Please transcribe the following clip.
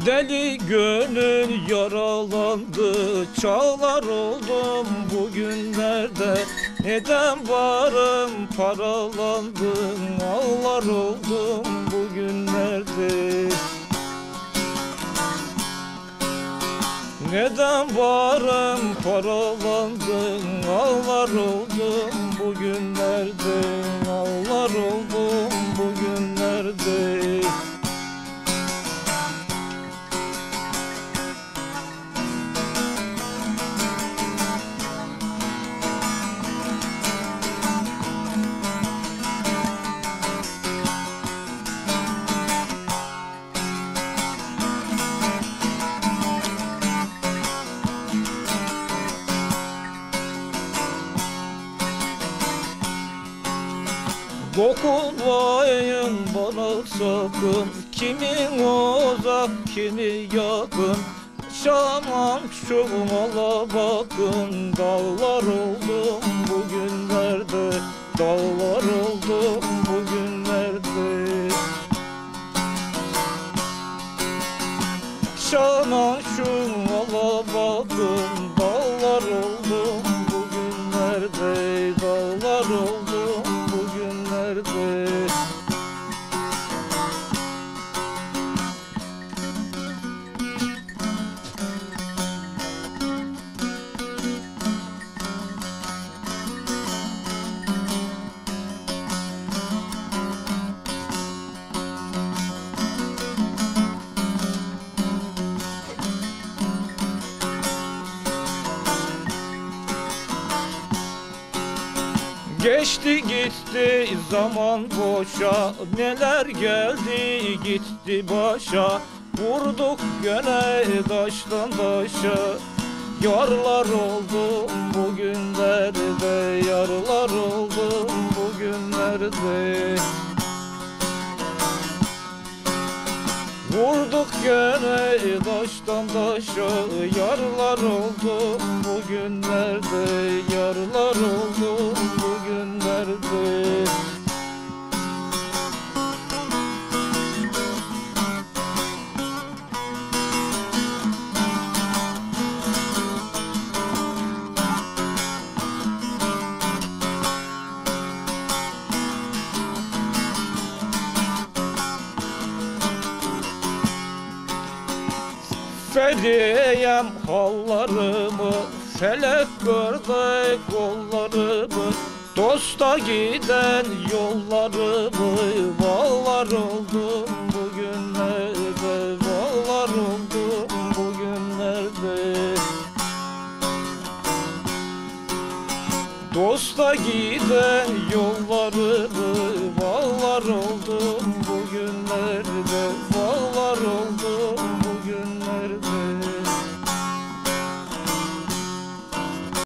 Deli gönül yaralandı, çağlar oldum bugünlerde. Neden varım paralandım, ağlar oldum bugünlerde. Neden varım paralandım, ağlar oldum bugünlerde, ağlar oldum bugünlerde. Dokunmayın bana sakın, kimin uzak kimi yakın. Şaman şu mala bakın, dağlar oldum bugünlerde, dağlar oldum bugünlerde. Şaman şu mala bakın, dağlar oldum bugünlerde, dağlar oldum bugünlerde. Geçti gitti zaman boşa, neler geldi gitti başa. Vurduk gene taştan taşa, yarlar oldum bugünlerde, yarlar oldum bugünlerde. Vurduk gene taştan taşa, yarlar oldum bugünlerde, yarlar oldum bugünlerde. Feriyem hallarımı, felek gördü kollarımı. Dosta giden yollarımı, bağlar oldum bugünlerde, bağlar oldum bugünlerde. Dosta giden yollarımı, bağlar oldum